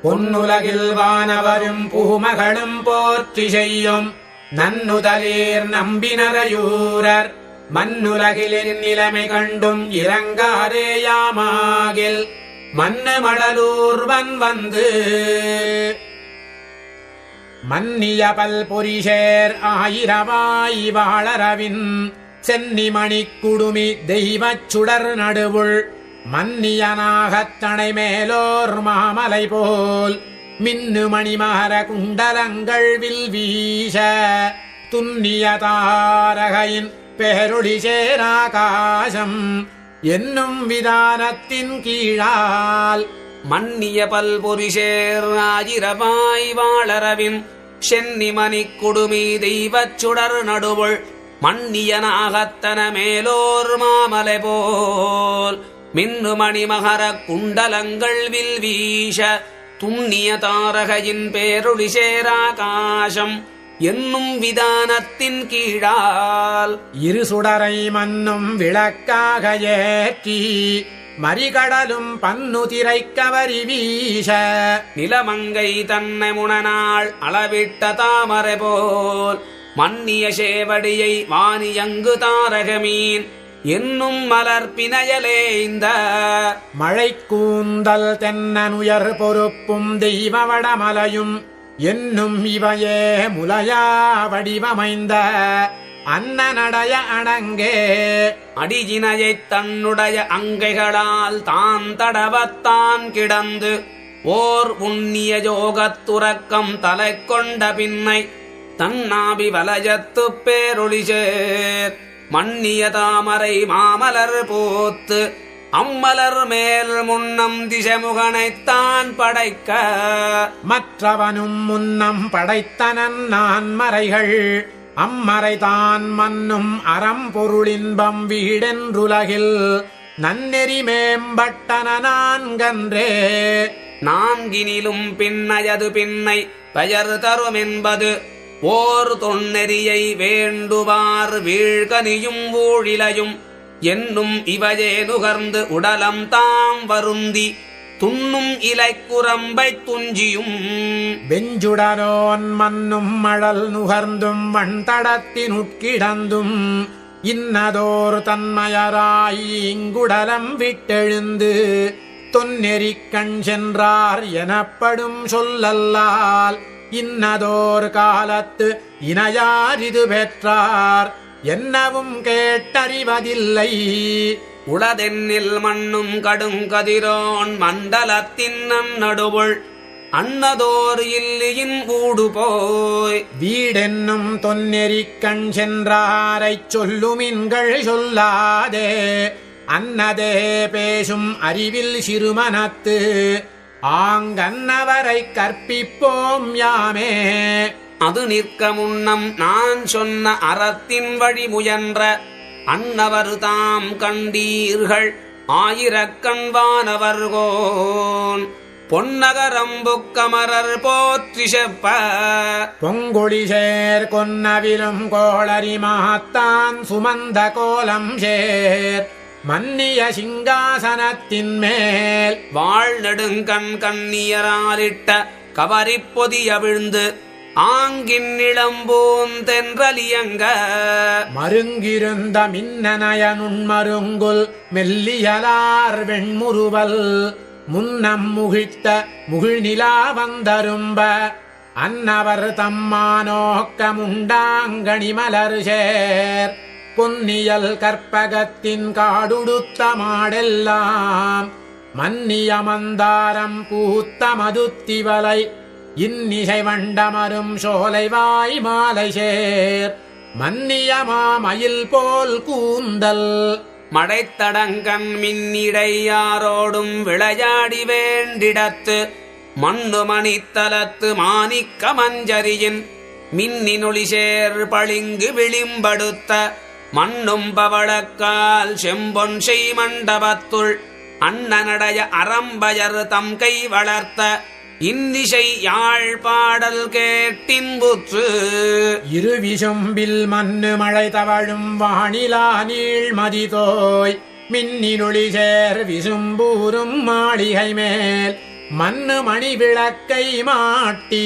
பொன்னுலகில் வானவரும் பூமகளும் போற்றி செய்யும் நன்னுதலீர் நம்பினரையூரர் மண்ணுலகிலின் நிலைமை கண்டும் இறங்காரேயாமாகில் மண்ணு மடலூர்வன் வந்து மன்னிய பல்பொரிசேர் ஆயிரவாய் வாழரவின் சென்னிமணிக் குடுமி தெய்வச் சுடர் நடுவுள் மன்னியனாகத்தனை மேலோர் மாமலை போல் மின்னு மணிமகர குண்டலங்கள் வில் வீச துன்னிய தாரகையின் பேரொளி சேராகாசம் என்னும் விதானத்தின் கீழால் மன்னிய பல்பொரிசேர் ஆயிரவாய் வாழரவின் சென்னிமணிக் குடுமி தெய்வச் சுடர் நடுவுள் மன்னியனாகத்தன மேலோர் மாமலை போல் மின்னு மணிமகர குண்டலங்கள் வில் வீச துன்னிய தாரகையின் பேரொளி சேராகாசம் என்னும் விதானத்தின் கீழால் இரு சுடரை மன்னும் விளக்காக ஏற்றி மறிகடலும் பன்னுதிரை கவரி வீச நிலமங்கை தன்னை முனநாள் அளவிட்ட தாமரை போல் மன்னிய சேவடியை வாணியங்கு தாரகமீன் என்னும் மலர்பினையலே இந்த மழை கூந்தல் தென்னனுயர் பொறுப்பும் தெய்வவடமலையும் என்னும் இவையே முலையா வடிவமைந்த அன்னநடைய அடங்கே அடியினையைத் தன்னுடைய அங்கைகளால் தான் தடவத்தான் கிடந்து ஓர் உண்ணிய யோகத்துறக்கம் தலை கொண்ட பின்னை தன்னாபி வலயத்துப் பேரொளிசேர் மன்னிய தாமரை மாமலர் போத்து அம்மலர் மேல் முன்னம் திசமுகனைத்தான் படைக்க மற்றவனும் முன்னம் படைத்தனன் நான் மறைகள் அம்மறைதான் மன்னும் அறம்பொருளின்பம் வீடென்றுலகில் நன்னெறி மேம்பட்டன நான்கன்றே நான்கினிலும் பின்னையது பின்னை பெயர் தரும் என்பது ஓர் தொன்னெறியை வேண்டுவார் வீழ்கனியும் ஊழிலையும் என்னும் இவையே நுகர்ந்து உடலம் தாம் வருந்தி துண்ணும் இலைக்குரம்பை துஞ்சியும் வெஞ்சுடனோன் மன்னும் மழல் நுகர்ந்தும் வண்தடத்தினுட்கிடந்தும் இன்னதோர் தன்மயராய் இங்குடலம் விட்டெழுந்து தொன்னெறிக் கண் சென்றார் எனப்படும் சொல்லல்லால் இன்னதோர் காலத்து இணையாரிது பெற்றார் என்னவும் கேட்டறிவதில்லை உளதென்னில் மண்ணும் கடுங்கதிரோன் மண்டலத்தின் நடுவுள் அன்னதோர் இல்லியின் ஊடு போய் வீடென்னும் தொன்னெறிக் கண் சென்றாரைச் சொல்லுமின்கள் சொல்லாதே அன்னதே பேசும் அறிவில் சிறுமனத்து ஆங்கன்னவரை கற்பிப்போம் யாமே அது நிற்க முன்னம் நான் சொன்ன அறத்தின் வழி முயன்ற அன்னவர் தாம் கண்டீர்கள் ஆயிரக்கண்வானவர்கோன் பொன்னகரம்புக்கமரர் போற்றி செப்ப பொங்கொழி சேர் கொன்னவிலும் கோளரி மகத்தான் சுமந்த கோலம் சேர் மன்னிய சிங்காசனத்தின் மேல் வாழ் நெடுங்கண் கண்ணியராலிட்ட கவரிப் பொதிய விழுந்து ஆங்கின் இளம்பூந்தென்றலியங்க மருங்கிருந்த மின்னநயனுண்மருங்குல் மெல்லியலார் வெண்முறுவல் முன்னம் முகிழ்த்த முகிழ்நிலா வந்தரும்ப அன்னவர் தம்மானோக்கமுண்டாங்கணி மலர் சேர் பொன்னியல் கற்பகத்தின் காடுடுத்த மாடெல்லாம் மன்னிய மந்தாரம் பூத்த மதுத்திவலை இன்னிசை வண்டமரும் சோலைவாய் மாலை சேர் மன்னிய மாமயில் போல் கூந்தல் மடைத்தடங்கண் மின்னிடையாரோடும் விளையாடி வேண்டிடத்து மண்ணு மணித்தலத்து மாணிக்க மஞ்சரியின் மின்னினொளி சேர் பளிங்கு விளிம்படுத்த மண்ணும் பவளக்கால் செம்பொன் செய் மண்டபத்துள் அண்ணனடைய அறம்பயர் தம் கை வளர்த்த இன்னிசை யாழ் பாடல் கேட்டின்புற்று இருவிசும்பில் மண்ணு மழை தவழும் வானிலா நீள்மதி தோய் மின்னினொளி சேர் விசும்பூரும் மாளிகை மேல் மண்ணு மணி விளக்கை மாட்டி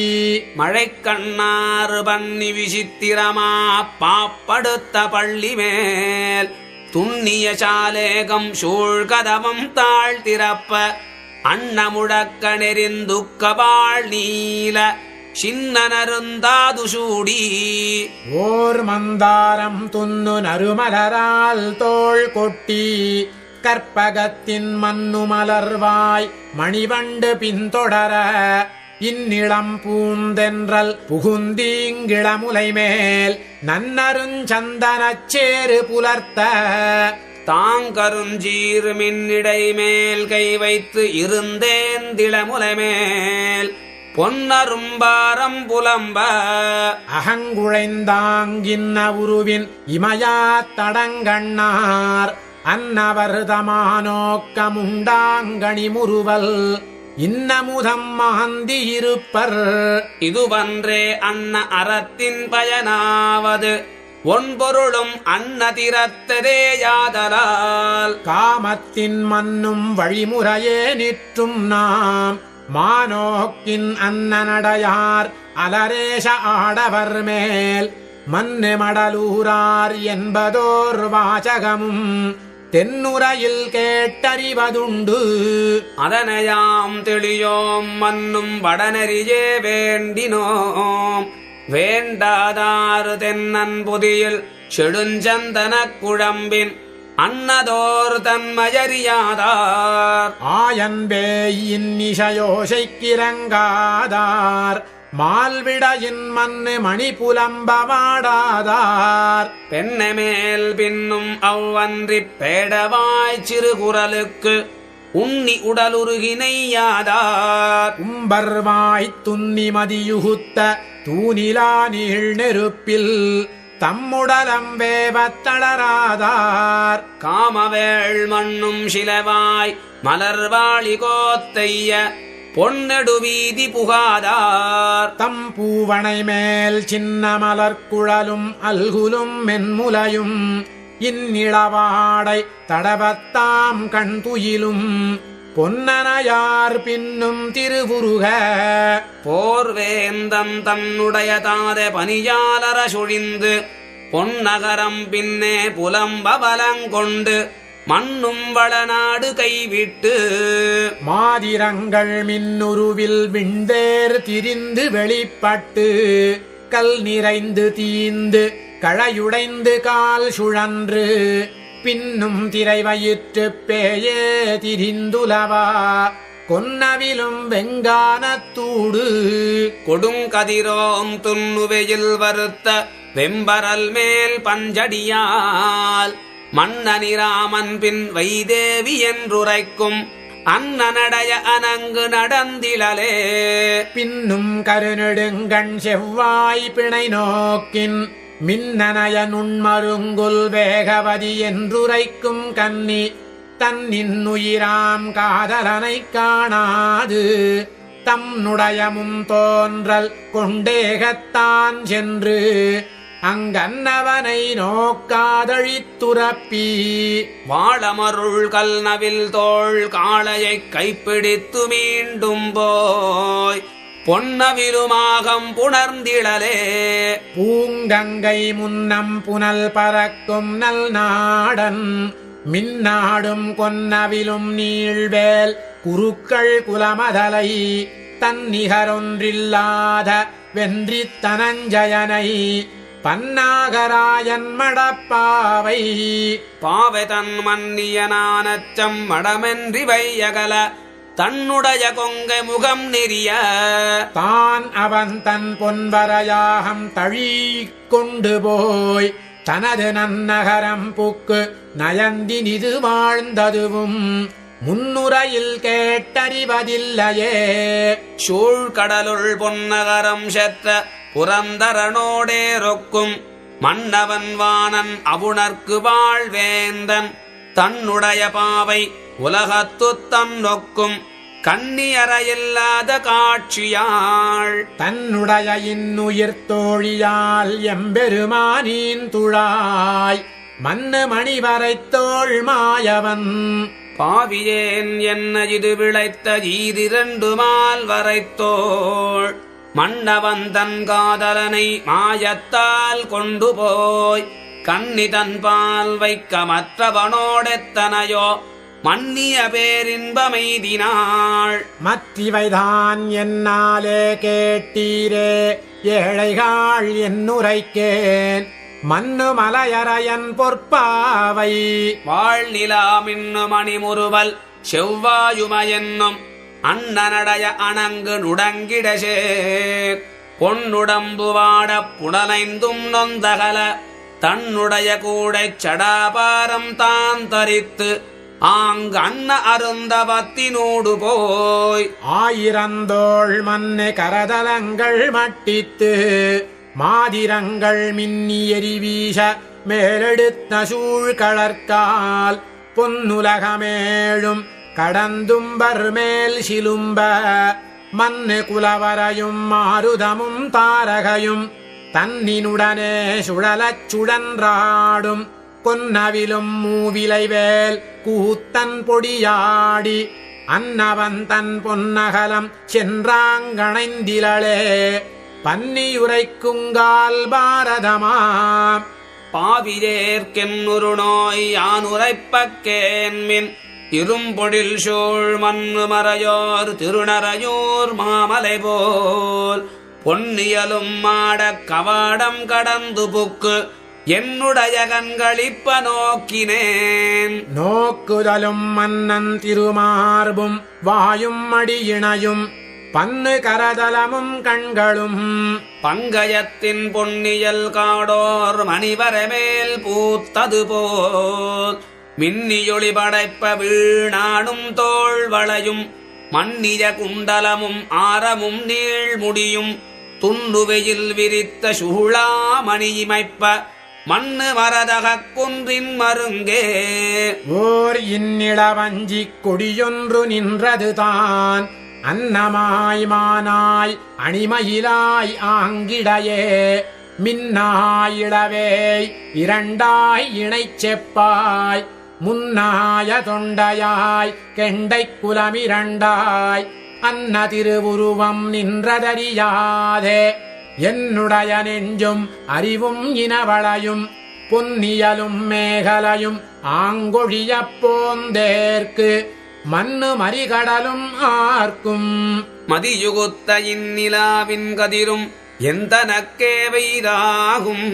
மழைக்கண்ணாறு பண்ணி விசித்திரமா பாப்படுத்த பள்ளி மேல் துண்ணிய சாலேகம் சூழ்கதவம் தாழ்த்திறப்ப அன்னமுடக்க நெறிந்துக்கவாள் நீல சின்னனருந்தாது சூடி ஓர் மந்தாரம் துண்ணு நறுமலரால் தோள் கொட்டி கற்பகத்தின் மண்ணு மலர்வாய் மணிவண்டு பின்தொடர இந்நிளம் பூந்தென்றல் புகுந்தீங்கிளமுலை மேல் நன்னருஞ்சந்தனச் சேறு புலர்த்த தாங்கருஞ்சீர் மின்னிடை மேல் கை வைத்து இருந்தேந்திளமுலை மேல் பொன்னரும்பாரம் புலம்ப அகங்குழைந்தாங்கின்ன உருவின் இமயாத் தடங்கண்ணார் அன்னவர்தமானோக்கமுண்டாங்கணி முறுவல் இன்னமுதம் மாந்தி இருப்பர் இதுவன்றே அன்ன அறத்தின் பயனாவது ஒன்பொருளும் அன்னதிரத்ததேயாதலால் காமத்தின் மன்னும் வழிமுறையே நிற்றும் நாம் மானோக்கின் அன்னநடையார் அலரேஷ ஆடவர் மேல் மன்னு மடலூரார் என்பதோர் வாசகமும் தென்னுரையில் கேட்டறிவதுண்டு அதனையாம் தெளியோம் மன்னும் வடநெறியே வேண்டினோம் வேண்டாதாறு தென்னன் புதியில் செடுஞ்சந்தனக் குழம்பின் அன்னதோர் தன்மயறியாதார் ஆயன்பேயின் இசையோசைக்கிறங்காதார் மால்விடையின் மண்ணு மணி புலம்பமாடாதார் பெண்ணமேல் பின்னும் அவ்வன்றிப் பேடவாய் சிறுகுரலுக்கு உண்ணி உடலுருகினையாதார் உம்பர்வாய்த் துன்னி மதியுகுத்த தூணிலா நீள் நெருப்பில் தம்முடலம் வேவத் தளராதார் காமவேள் மண்ணும் சிலவாய் மலர்வாளி கோத்தைய பொன்னெடுவீதி புகாதார் தம் பூவனை மேல் சின்ன மலர்குழலும் அல்குலும் மென்முலையும் இந்நிளவாடை தடவத்தாம் கண் துயிலும் பொன்னனையார் பின்னும் திருவுருக போர்வேந்தன் தன்னுடைய தாத பனியாலர சுழிந்து பொன்னகரம் பின்னே புலம்பவலங்கொண்டு மண்ணும் வளநாடு கைவிட்டு மாதிரங்கள் மின்னுருவில் விண்தேர் திரிந்து வெளிப்பட்டு கல் நிறைந்து தீந்து கழையுடைந்து கால் சுழன்று பின்னும் திரை வயிற்று பேயே திரிந்துலவா கொன்னவிலும் வெங்கானத்தூடு கொடுங்கதிரோம் துண்ணுவையில் வருத்த வெம்பரல் மேல் பஞ்சடியால் மன்னனிராமன் பின் வைதேவி என்றுரைக்கும் அன்னநடைய அனங்கு நடந்திலலே பின்னும் கருநெடுங்கண் செவ்வாய் பிணை நோக்கின் மின்னனய நுண்மருங்குல் வேகவதி என்றுரைக்கும் கன்னி தன்னின்னுயிராம் காதலனைக் காணாது தம்னுடையமும் தோன்றல் கொண்டேகத்தான் சென்று அங்கன்னவனை நோக்காதழித்துரப்பி வாழமருள் கல்நவில் தோள் காளையைக் கைப்பிடித்து மீண்டும் போய் பொன்னவிலுமாகம் புணர்ந்திடலே பூங்கங்கை முன்னம் புனல் பறக்கும் நல் நாடன் மின்னாடும் கொன்னவிலும் நீள்வேல் குருக்கள் குலமதலை தன்னிகரொன்றில்லாத வென்றி தனஞ்சயனை பன்னாகராயன் மடப்பாவை பாவை தன் மன்னியனானச்சம் மடமென்றி வையகல தன்னுடைய கொங்கை முகம் நெறிய தான் அவன் தன் பொன்வரையாகம் தழிக்கொண்டு போய் தனது நன்னகரம் புக்கு நயந்தினிது வாழ்ந்ததுவும் முன்னுரையில் கேட்டறிவதில்லையே சூழ்கடலுள் பொன்னகரம் செற்ற புரந்தரனோடே ரொக்கும் மன்னவன் வாணன் அவுணர்க்கு வாழ்வேந்தன் தன்னுடைய பாவை உலகத்துத் தன் நொக்கும் கண்ணியறையில்லாத காட்சியாள் தன்னுடைய இன்னுயிர் தோழியால் எம்பெருமானின் துழாய் மன்னு மணிவரைத் தோள் மாயவன் பாவியேன் என்ன இது விளைத்த ஈரிரண்டுமால் வரைத்தோள் மன்னவன் தன் காதலனை மாயத்தால் கொண்டு போய் கன்னி தன்பால் வைக்க மற்றவனோடெத்தனையோ மன்னிய பேரின்பமெய்தினாள். மற்றிவைதான் என்னாலே கேட்டீரே ஏழைகாள் என்னுரைக்கேன் மன்னு மலையரையன் பொற்பாவை வாழ்நிலா மின்னு மணிமுறுவல் செவ்வாயுமையென்னும் அண்ணனடைய அணங்கு நுடங்கிடசேர் பொன்னுடம்பு வாடப் புடலைந்தும் நொந்தகல தன்னுடைய கூடைச் சடாபாரம் தான் தரித்து ஆங்கு அன்ன அருந்தவத்தினூடு போய் ஆயிரந்தோள் மண்ணு கரதலங்கள் மட்டித்து மாதிரங்கள் மின்னி எரிவீச மேலெடுத்த சூழ்கழற்கால் பொன்னுலகமேழும் கடந்தும்பர் மேல் சிலும்ப மண்ணு குலவரையும் மாருதமும் தாரகையும் தன்னினுடனே சுழலச் சுழன்றாடும் பொன்னவிலும் மூவிலைவேல் கூத்தன் பொடியாடி அன்னவன் தன் பொன்னகலம் சென்றாங்கணைந்திலே பன்னியுரைக்குங்கால் பாரதமாம். பாவியேற்கென்னுரு நோய் யானுரைப்பக்கேன்மின் இரும்பொழில் சூழ் மண்ணு மறையோர் திருநறையூர் மாமலை போல் பொன்னியலும் மாடக் கவாடம் கடந்து புக்கு என்னுடைய கண்களிப்ப நோக்கினேன். நோக்குதலும் மன்னன் திருமார்பும் வாயும் அடியிணையும் பன்னு கரதலமும் கண்களும் பங்கயத்தின் பொன்னியல் காடோர் மணிவரமேல் பூத்தது போல் மின்னியொளி படைப்ப வீணாடும் தோள் வளையும் மன்னிய குண்டலமும் ஆரமும் நீள்முடியும் துன்னுவையில் விரித்த சுழாமணியிமைப்ப மண்ணு மரதகக் குன்றின் மருங்கே ஓர் இன்னிளவஞ்சிக் கொடியொன்று நின்றதுதான் அன்னமாய் மானாய் அணிமயிலாய் ஆங்கிடையே மின்னாயிளவேய் இரண்டாய் இணைச் செப்பாய் முன்னாய தொண்டையாய் கெண்டைக் குலமிரண்டாய் அன்ன திருவுருவம் நின்றதறியாதே என்னுடைய நெஞ்சும் அறிவும் இனவளையும் பொன்னியலும் மேகலையும் ஆங்கொழியப் போந்தேற்கு மண்ணு மறிகடலும் ஆர்க்கும். மதியுகுத்த இந்நிலாவின் கதிரும் எந்தனக்கே வைதாகும்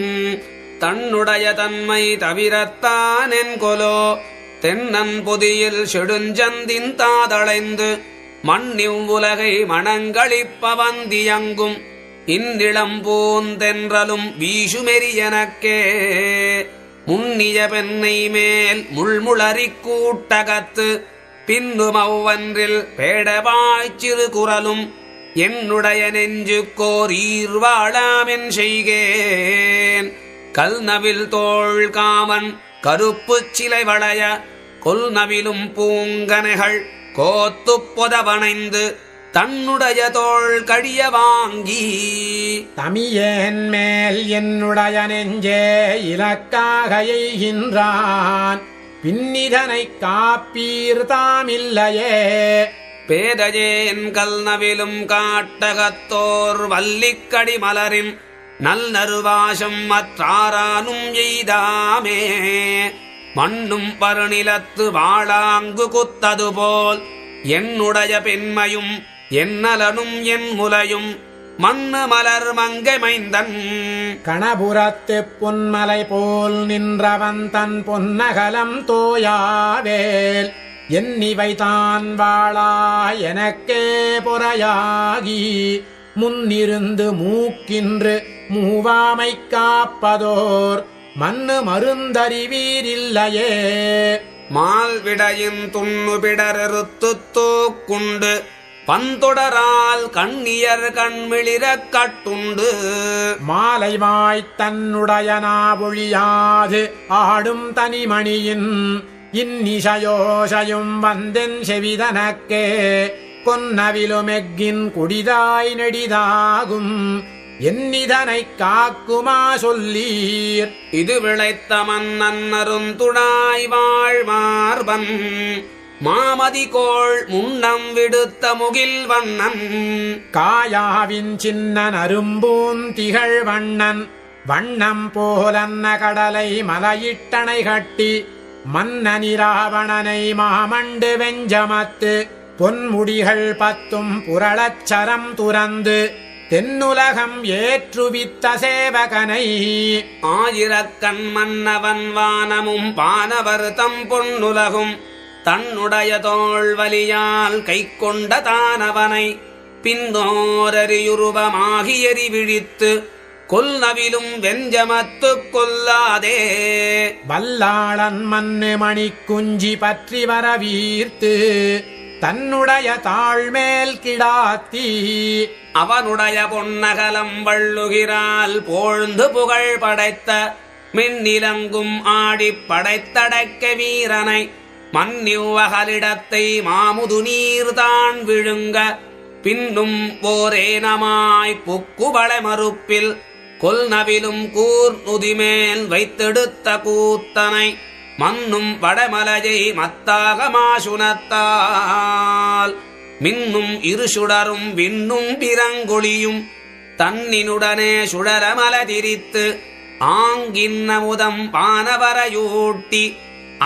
தன்னுடைய தன்மை தவிரத்தான் என்கொலோ தென்னன் பொதியில் செடுஞ்சந்தின் தாதளைந்து மண்ணிவ்வுலகை மணங்களிப்ப வந்தியங்கும் இந்நிளம் பூந்தென்றலும் வீசுமெரியனக்கே முன்னிய பெண்ணை மேல் முள்முளரிக் கூட்டகத்து பின்னும் அவ்வன்றில் பேடவாய்ச்சிறு குரலும் என்னுடைய நெஞ்சுக்கோர் ஈர்வாழாமென் செய்கேன். கல்நவில் தோள் காமன் கருப்புச் சிலை வளைய கொல்நவிலும் பூங்கனைகள் கோத்துப் பொதவணைந்து தன்னுடைய தோள் கழிய வாங்கி தமியேன் மேல் என்னுடைய நெஞ்சே இலக்காக எய்கின்றான் பின்னிதனைக் காப்பீர் தாமில்லையே. பேதஜேன் கல்நவிலும் காட்டகத்தோர் வல்லிக்கடி மலரின் நல் நறுவாசம் மற்றாரானும் எய்தாமே மண்ணும் பருநிலத்து வாழாங்கு குத்ததுபோல் என்னுடைய பெண்மையும் என்னலனும் என் முலையும் மண்ணு மலர் மங்கை மைந்தன். கணபுரத்து பொன்மலை போல் நின்றவன் தன் பொன்னகலம் தோயாவேல் என்னிவைதான் வாழா எனக்கே பொறையாகி முன்னிருந்து மூக்கின்று மூவாமை காப்பதோர் மண்ணு மருந்தறிவீரில்லையே. மால்விடையின் துண்ணுபிடரெருத்து தூக்குண்டு பந்தொடரால் கண்ணியர் கண்மிளிரக் கட்டுண்டு மாலைவாய்த் தன்னுடைய நாவொழியாது ஆடும் தனிமணியின் இன்னிசையோசையும் வந்தென் செவிதனக்கே பொன்னவிலுமெக்கின் குடிதாய் நெடிதாகும் என்னிதனைக் காக்குமா சொல்லீர். இது விளைத்த மன்னருந்துடாய் வாழ்மார்பன் மாமதிகோள் முன்னம் விடுத்த முகில் வண்ணன் காயாவின் சின்னன் அரும்பூன் திகழ் வண்ணன் வண்ணம் போலன்ன கடலை மலையிட்டணை கட்டி மன்னனிராவணனை மாமண்டு வெஞ்சமத்து பொன்முடிகள் பத்தும் புரளச்சரம் துறந்து தென்னுலகம் ஏற்றுவித்த சேவகனை ஆயிரக்கண் மன்னவன் வானமும் பானவர் தம் பொன்னுலகும் தன்னுடைய தோள் வலியால் கை கொண்ட தானவனை பின்னோரறியுருவமாகி எரி விழித்து கொல்நவிலும் வெஞ்சமத்து கொல்லாதே வல்லாளன் மண்ணு மணி குஞ்சி பற்றி வரவீர்த்து தன்னுடைய தாழ்மேல் கிடாத்தி அவனுடைய பொன்னகலம் வள்ளுகிறால் போழ்ந்து புகழ் படைத்த மின்னிலங்கும் ஆடிப் படைத்தடக்க வீரனை மன்னிவகலிடத்தை மாமுது நீர்தான் விழுங்க பின்னும் போரேனமாய் புக்குபளை மறுப்பில் கொல்நவிலும் கூர் நுதிமேல் வைத்தெடுத்த கூத்தனை மன்னும் வடமலையை மத்தாக மாசுனத்தால் மின்னும் இரு சுடரும் விண்ணும் பிறங்கொழியும் தன்னினுடனே சுடரமல திரித்து ஆங்கின்னமுதம் பானவரையூட்டி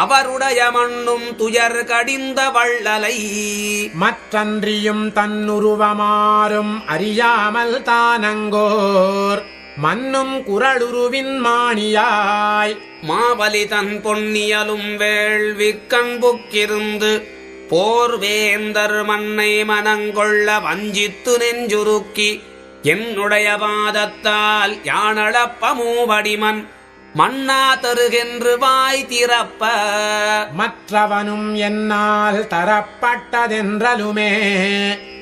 அவருடைய மண்ணும் துயர் கடிந்த வள்ளலை மற்றன்றியும் தன்னுருவமாறும் அறியாமல் தானங்கோர் மன்னும் குரலுருவின் மாணியாய் மாவலி தன் பொன்னியலும் வேள்விக்கண்புக்கிருந்து போர்வேந்தர் மன்னை மனங்கொள்ள வஞ்சித்து நெஞ்சுருக்கி என்னுடைய பாதத்தால் யானளப்ப மூவடிமன் மன்னா தருகென்று வாய் திறப்ப மற்றவனும் என்னால் தரப்பட்டதென்றலுமே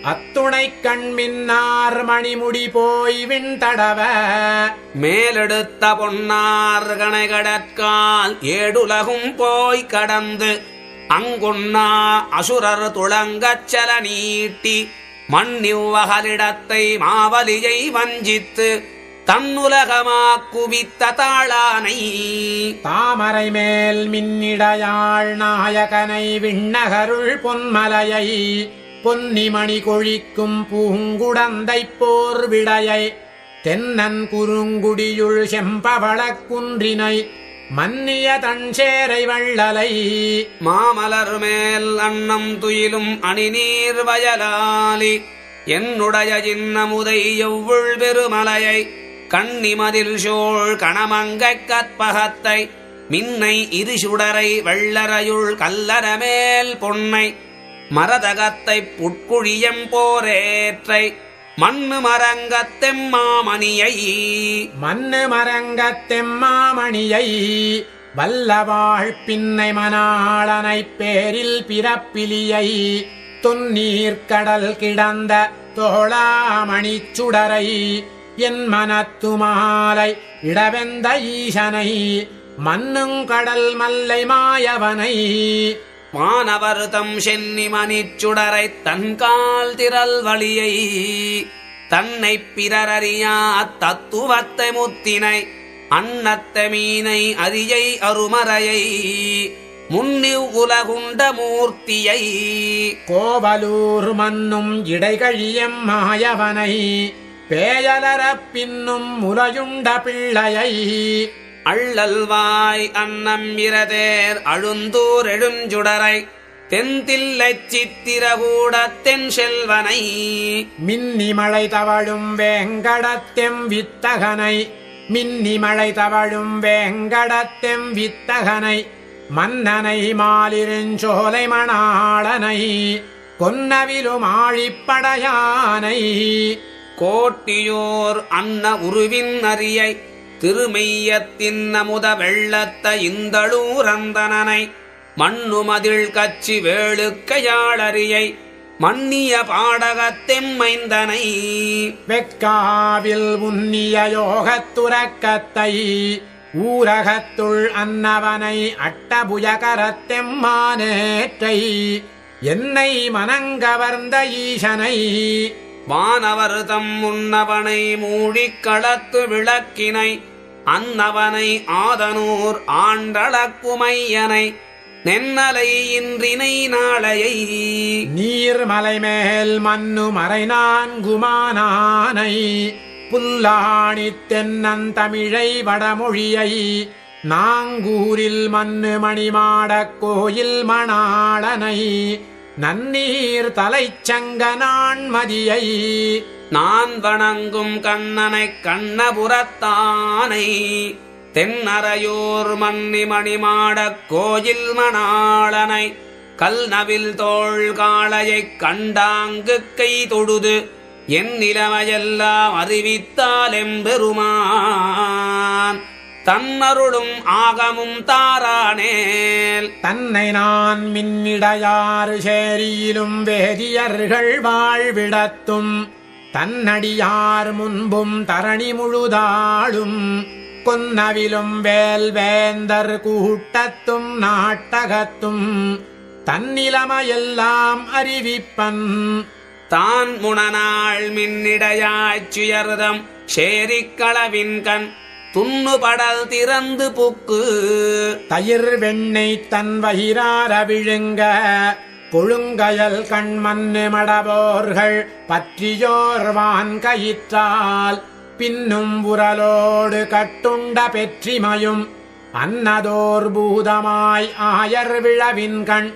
அத்துணை கண்மின்னார் மணிமுடி போய் விண்தடவ மேலெடுத்த பொன்னார் கணைகடற்கால் ஏடுலகும் போய் கடந்து அங்குண்ணா அசுரர் துளங்கச்சல நீட்டி மண்ணிவ்வகலிடத்தை மாவலியை வஞ்சித்து தன்னுலகமாக்குவித்த தாளானை தாமரை மேல் மின்னிடையாள் நாயகனை விண்ணகருள் பொன்மலையை பொன்னிமணி கொழிக்கும் பூங்குடந்தை போர் விடையை தென்னன் குறுங்குடியுள் செம்பவளக் குன்றினை மன்னிய தன்சேரை வள்ளலை மாமலர் மேல் அன்னம் துயிலும் அணிநீர் வயலாலி என்னுடைய சின்னமுதை எவ்வுள் பெருமலையை கண்ணிமதில் சோழ் கணமங்கக் கற்பகத்தை மின்னை இருசுடரை வெள்ளரையுள் கல்லரமேல் பொன்னை மரதகத்தை புட்குழியம் போரேற்றை மண்ணு மரங்கத்தெம்மாமணியை வல்லவாழ் பின்னை மணாளனை பேரில் பிறப்பிலியை தொன்னீர்க்கடல் கிடந்த தோளாமணிச் சுடரை என் மனத்து மாலை இடவெந்த ஈசனை மன்னுங்கடல் மல்லை மாயவனை மானவர் தம் சென்னி மணிச்சுடரை தன்கால் திரள் வழியை தன்னை பிறரறியா தத்துவத்தை முத்தினை அன்னத்த மீனை அரியை அருமறையை முன்னிவ் உலகுண்ட மூர்த்தியை கோவலூர் மன்னும் இடைகழியம் மாயவனை பேயலரப் பின்னும் முலையுண்ட பிள்ளையை அள்ளல்வாய் அன்னம் இரதேர் அழுந்தூர் எழுஞ்சுடரை தென்தில்லைச் சித்திரகூட தென் செல்வனை மின்னிமழை தவழும் வேங்கடத்தெம் வித்தகனை மின்னிமழை தவழும் வேங்கடத்தெம் வித்தகனை மன்னனை மாலிருஞ்சோலை மணாளனை கொன்னவிலும் ஆழிப்படையானை கோட்டியோர் அன்ன உருவின் அரியை திருமெய்யத்தின் அமுத வெள்ளத்த இந்தளூரந்தனனை மண்ணுமதில் கச்சி வேளுக்கையாளரியை மன்னிய பாடகத்தெம்மைந்தனை வெக்காவில் உன்னிய யோகத்துரக்கத்தை ஊரகத்துள் அன்னவனை அட்டபுயகரத்தெம்மானேற்றை என்னை மனங்கவர்ந்த ஈசனை வானவர் தம் முன்னவனை மூழிக் களத்து விளக்கினை அன்னவனை ஆதனூர் ஆண்டளக்குமையனை நென்னலை இன்றினை நாளையை நீர்மலை மேல் மன்னு மறை நான்குமானானை புல்லாணி தென்னந்தமிழை வடமொழியை நாங்கூரில் மன்னு மணிமாடக் கோயில் மணாளனை நன்னீர் தலைச்சங்க நான்மதியை நான் வணங்கும் கண்ணனைக் கண்ணபுரத்தானை தென்னரையோர் மன்னி மணிமாடக் கோயில் மணாளனை கல்நவில் தோள் காளையைக் கண்டாங்கு கை தொழுது என் நிலைமையெல்லாம் அறிவித்தால் எம்பெருமான் தன்னருளும் ஆகமும் தாரானேல் தன்னை நான் மின்னிடையாறு சேரியிலும் வேதியர்கள் வாழ்விடத்தும் தன்னடியார் முன்பும் தரணி முழுதாளும் கொன்னவிலும் வேல்வேந்தர் கூட்டத்தும் நாட்டகத்தும் தன்னிலமையெல்லாம் அறிவிப்பன் தான் முனநாள் மின்னிடையாய்ச் சுயர்தம் சேரிக்களவின் கண் துண்ணுபடல் திறந்து புக்கு தயிர் வெண்ணெய் தன் வயிறார விழுங்க கொழுங்கயல் கண்மண்ணு மடவோர்கள் பற்றியோர்வான் கயிற்றால் பின்னும் உரலோடு கட்டுண்ட பெற்றிமையும் அன்னதோர் பூதமாய் ஆயர் விழவின் கண்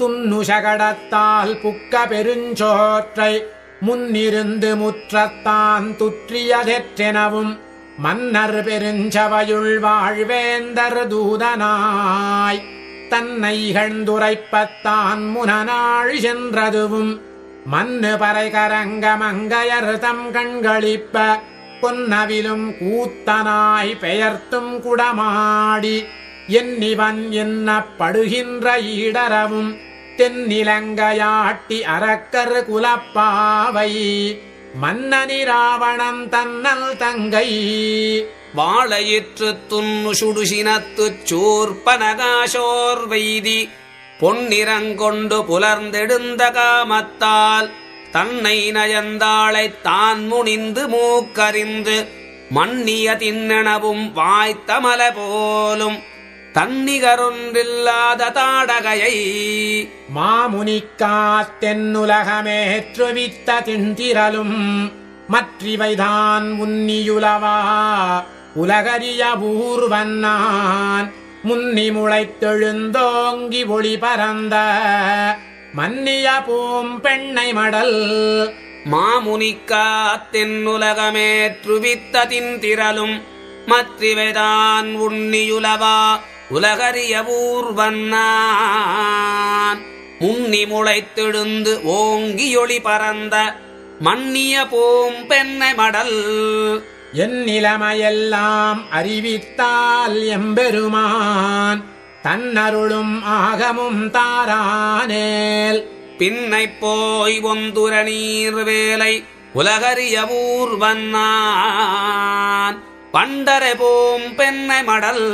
துன்னுஷகடத்தால் புக்க பெருஞ்சோற்றை முன்னிருந்து முற்றத்தான் துற்றியதெற்றெனவும் மன்னர் பெருஞ்சவையுள் வாழ்வேந்தர் தூதனாய் தன்னை இகழ்ந்துரைப்பத்தான் முனநாள் சென்றதுவும் மன்னு பறைகரங்க மங்கையர் தம் கண்களிப்ப பொன்னவிலும் கூத்தனாய் பெயர்த்தும் குடமாடி என்னிவன் என்னப்படுகின்ற ஈடரவும் தென்னிலங்கையாட்டி அரக்கர் குலப்பாவை மன்னனிராவணன் தன்னல் தங்கை வாழையிற்று துண்ணு சுடுசினத்துச் சூர்பனகாசோர் வைதி பொன்னிறங்கொண்டு புலர்ந்தெடுந்த காமத்தால் தன்னை நயந்தாளைத் தான் முனிந்து மூக்கறிந்து மன்னிய திண்ணெனவும் வாய்த்தமல போலும் தன்னிகரொன்றில்லாத தாடகையை மாமுனிக்காத்தென்னுலகமேற்றுவித்த திண்டிரலும் மற்றிவைதான் உன்னியுலவா உலகறிய ஊர்வன்னான் முன்னி முளைத்தெழுந்தோங்கி ஒளி பரந்த மன்னிய பூம் பெண்ணை மடல் மாமுனிக்காத்தென்னுலகமேற்றுவித்த திந்திரலும் மற்றிவைதான் உன்னியுலவா உலகறிய ஊர்வன்னான் முன்னி முளைத்தெழுந்து ஓங்கியொளி பரந்த மன்னிய போம் பெண்ணை மடல் என் நிலைமையெல்லாம் அறிவித்தால் எம்பெருமான் தன்னருளும் ஆகமும் தாரானேல் பின்னை போய் ஒந்துர நீர் வேலை உலகறிய ஊர்வன்னான் பண்டரை போம் பெண்ணை மடல்